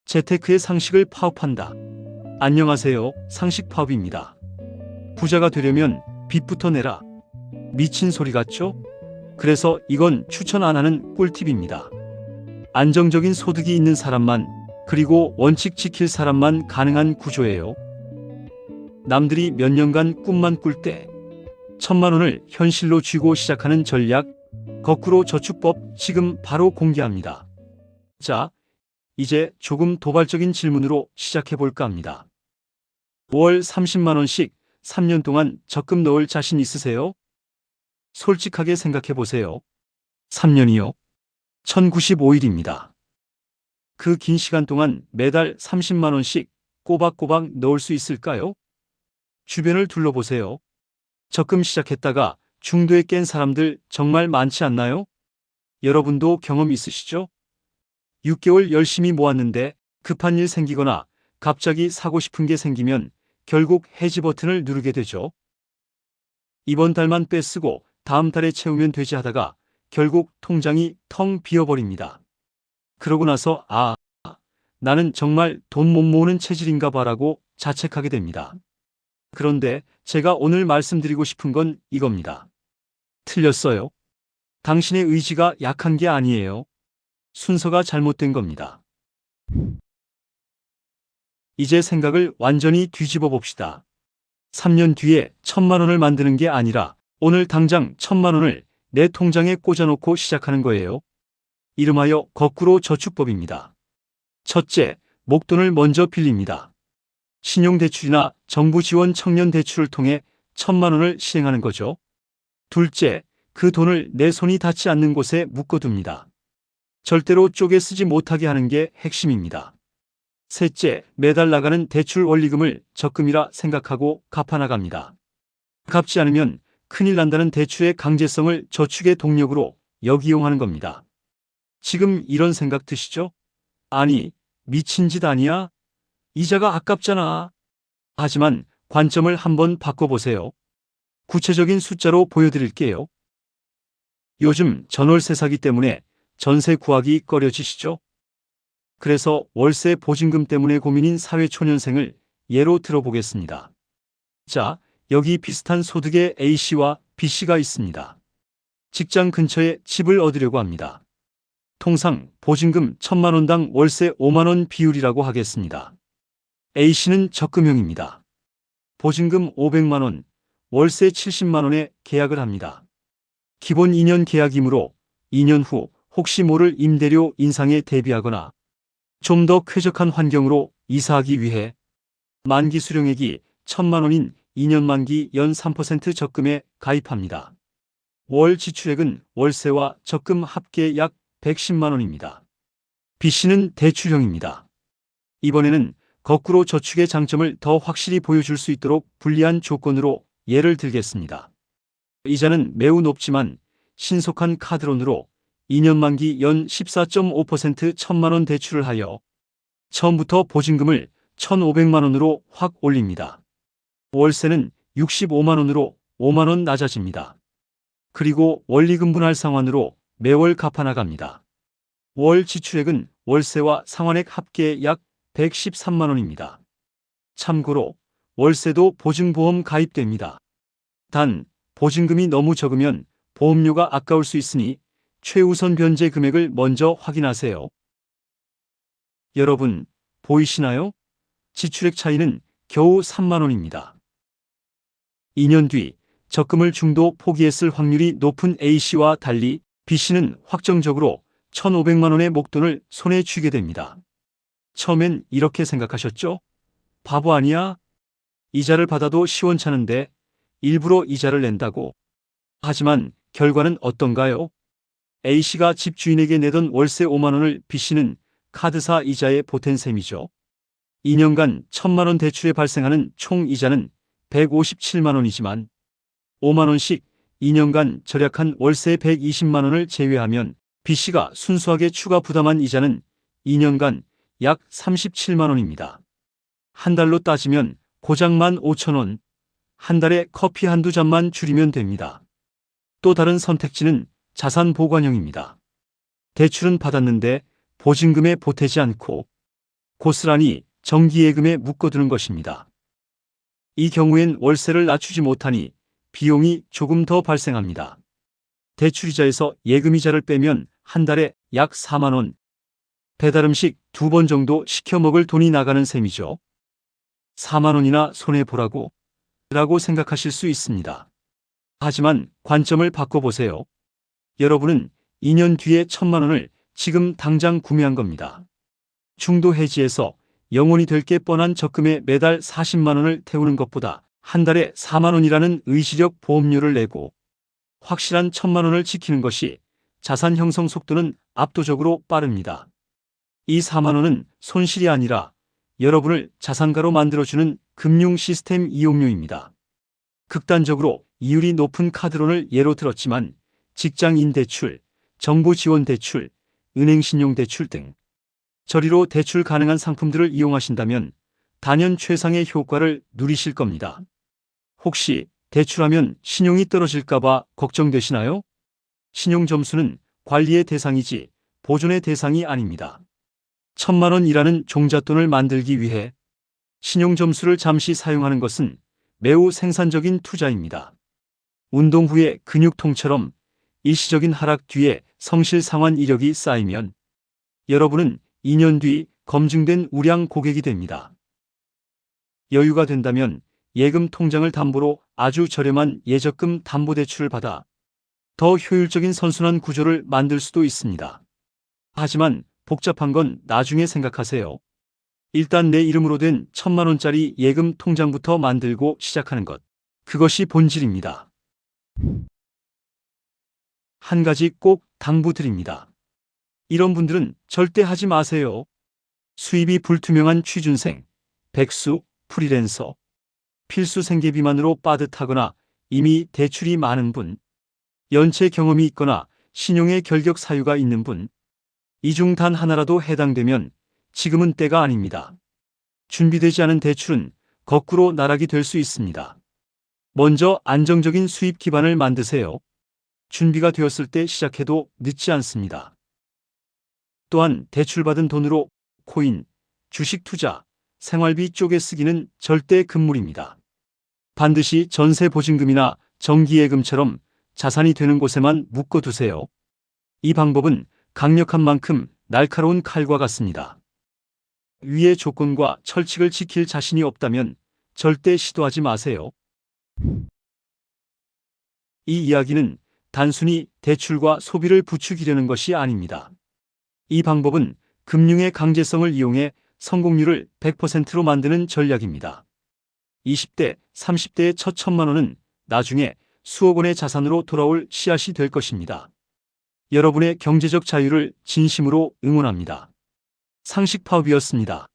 재테크의 상식을 파업한다. 안녕하세요. 상식파업입니다. 부자가 되려면 빚부터 내라. 미친 소리 같죠? 그래서 이건 추천 안 하는 꿀팁입니다. 안정적인 소득이 있는 사람만, 그리고 원칙 지킬 사람만 가능한 구조예요. 남들이 몇 년간 꿈만 꿀 때 1,000만 원을 현실로 쥐고 시작하는 전략, 거꾸로 저축법 지금 바로 공개합니다. 자, 이제 조금 도발적인 질문으로 시작해 볼까 합니다. 월 30만 원씩 3년 동안 적금 넣을 자신 있으세요? 솔직하게 생각해 보세요. 3년이요? 1095일입니다. 그 긴 시간 동안 매달 30만 원씩 꼬박꼬박 넣을 수 있을까요? 주변을 둘러보세요. 적금 시작했다가 중도에 깬 사람들 정말 많지 않나요? 여러분도 경험 있으시죠? 6개월 열심히 모았는데 급한 일 생기거나 갑자기 사고 싶은 게 생기면 결국 해지 버튼을 누르게 되죠. 이번 달만 빼쓰고 다음 달에 채우면 되지 하다가 결국 통장이 텅 비어버립니다. 그러고 나서 나는 정말 돈 못 모으는 체질인가 봐라고 자책하게 됩니다. 그런데 제가 오늘 말씀드리고 싶은 건 이겁니다. 틀렸어요. 당신의 의지가 약한 게 아니에요. 순서가 잘못된 겁니다. 이제 생각을 완전히 뒤집어 봅시다. 3년 뒤에 1,000만 원을 만드는 게 아니라 오늘 당장 1,000만 원을 내 통장에 꽂아놓고 시작하는 거예요. 이름하여 거꾸로 저축법입니다. 첫째, 목돈을 먼저 빌립니다. 신용대출이나 정부 지원 청년대출을 통해 1,000만 원을 실행하는 거죠. 둘째, 그 돈을 내 손이 닿지 않는 곳에 묶어둡니다. 절대로 쪼개 쓰지 못하게 하는 게 핵심입니다. 셋째, 매달 나가는 대출 원리금을 적금이라 생각하고 갚아나갑니다. 갚지 않으면 큰일 난다는 대출의 강제성을 저축의 동력으로 역이용하는 겁니다. 지금 이런 생각 드시죠? 아니, 미친 짓 아니야? 이자가 아깝잖아. 하지만 관점을 한번 바꿔보세요. 구체적인 숫자로 보여드릴게요. 요즘 전월세 사기 때문에 전세 구하기 꺼려지시죠? 그래서 월세 보증금 때문에 고민인 사회초년생을 예로 들어보겠습니다. 자, 여기 비슷한 소득의 A씨와 B씨가 있습니다. 직장 근처에 집을 얻으려고 합니다. 통상 보증금 1,000만 원당 월세 5만 원 비율이라고 하겠습니다. A씨는 적금형입니다. 보증금 500만 원, 월세 70만 원에 계약을 합니다. 기본 2년 계약이므로 2년 후 혹시 모를 임대료 인상에 대비하거나 좀 더 쾌적한 환경으로 이사하기 위해 만기 수령액이 1,000만 원인 2년 만기 연 3% 적금에 가입합니다. 월 지출액은 월세와 적금 합계 약 110만 원입니다. B씨는 대출형입니다. 이번에는 거꾸로 저축의 장점을 더 확실히 보여줄 수 있도록 불리한 조건으로 예를 들겠습니다. 이자는 매우 높지만 신속한 카드론으로 2년 만기 연 14.5% 1,000만 원 대출을 하여 처음부터 보증금을 1,500만 원으로 확 올립니다. 월세는 65만 원으로 5만 원 낮아집니다. 그리고 원리금 분할 상환으로 매월 갚아나갑니다. 월 지출액은 월세와 상환액 합계 약 113만 원입니다. 참고로 월세도 보증보험 가입됩니다. 단, 보증금이 너무 적으면 보험료가 아까울 수 있으니 최우선 변제 금액을 먼저 확인하세요. 여러분, 보이시나요? 지출액 차이는 겨우 3만 원입니다. 2년 뒤 적금을 중도 포기했을 확률이 높은 A씨와 달리 B씨는 확정적으로 1,500만 원의 목돈을 손에 쥐게 됩니다. 처음엔 이렇게 생각하셨죠? 바보 아니야? 이자를 받아도 시원찮은데 일부러 이자를 낸다고. 하지만 결과는 어떤가요? A씨가 집주인에게 내던 월세 5만 원을 B씨는 카드사 이자에 보탠 셈이죠. 2년간 1,000만 원 대출에 발생하는 총 이자는 157만 원이지만 5만 원씩 2년간 절약한 월세 120만 원을 제외하면 B씨가 순수하게 추가 부담한 이자는 2년간 약 37만 원입니다. 한 달로 따지면 고작 15,000원, 한 달에 커피 한두 잔만 줄이면 됩니다. 또 다른 선택지는 자산 보관형입니다. 대출은 받았는데 보증금에 보태지 않고 고스란히 정기예금에 묶어두는 것입니다. 이 경우엔 월세를 낮추지 못하니 비용이 조금 더 발생합니다. 대출이자에서 예금이자를 빼면 한 달에 약 4만 원, 배달음식 2번 정도 시켜 먹을 돈이 나가는 셈이죠. 4만 원이나 손해보라고? 라고 생각하실 수 있습니다. 하지만 관점을 바꿔보세요. 여러분은 2년 뒤에 1,000만 원을 지금 당장 구매한 겁니다. 중도 해지에서 영원히 될 게 뻔한 적금에 매달 40만 원을 태우는 것보다 한 달에 4만 원이라는 의지력 보험료를 내고 확실한 1,000만 원을 지키는 것이 자산 형성 속도는 압도적으로 빠릅니다. 이 4만 원은 손실이 아니라 여러분을 자산가로 만들어주는 금융 시스템 이용료입니다. 극단적으로 이율이 높은 카드론을 예로 들었지만 직장인 대출, 정부 지원 대출, 은행 신용 대출 등 저리로 대출 가능한 상품들을 이용하신다면 단연 최상의 효과를 누리실 겁니다. 혹시 대출하면 신용이 떨어질까봐 걱정되시나요? 신용 점수는 관리의 대상이지 보존의 대상이 아닙니다. 1,000만 원이라는 종잣돈을 만들기 위해 신용 점수를 잠시 사용하는 것은 매우 생산적인 투자입니다. 운동 후의 근육통처럼 일시적인 하락 뒤에 성실 상환 이력이 쌓이면 여러분은 2년 뒤 검증된 우량 고객이 됩니다. 여유가 된다면 예금 통장을 담보로 아주 저렴한 예적금 담보대출을 받아 더 효율적인 선순환 구조를 만들 수도 있습니다. 하지만 복잡한 건 나중에 생각하세요. 일단 내 이름으로 된 1,000만 원짜리 예금 통장부터 만들고 시작하는 것. 그것이 본질입니다. 한 가지 꼭 당부드립니다. 이런 분들은 절대 하지 마세요. 수입이 불투명한 취준생, 백수, 프리랜서, 필수 생계비만으로 빠듯하거나 이미 대출이 많은 분, 연체 경험이 있거나 신용의 결격 사유가 있는 분, 이 중 단 하나라도 해당되면 지금은 때가 아닙니다. 준비되지 않은 대출은 거꾸로 나락이 될 수 있습니다. 먼저 안정적인 수입 기반을 만드세요. 준비가 되었을 때 시작해도 늦지 않습니다. 또한 대출받은 돈으로 코인, 주식 투자, 생활비 쪼개 쓰기는 절대 금물입니다. 반드시 전세보증금이나 정기예금처럼 자산이 되는 곳에만 묶어두세요. 이 방법은 강력한 만큼 날카로운 칼과 같습니다. 위의 조건과 철칙을 지킬 자신이 없다면 절대 시도하지 마세요. 이 이야기는 단순히 대출과 소비를 부추기려는 것이 아닙니다. 이 방법은 금융의 강제성을 이용해 성공률을 100%로 만드는 전략입니다. 20대, 30대의 첫 1,000만 원은 나중에 수억 원의 자산으로 돌아올 씨앗이 될 것입니다. 여러분의 경제적 자유를 진심으로 응원합니다. 상식파업이었습니다.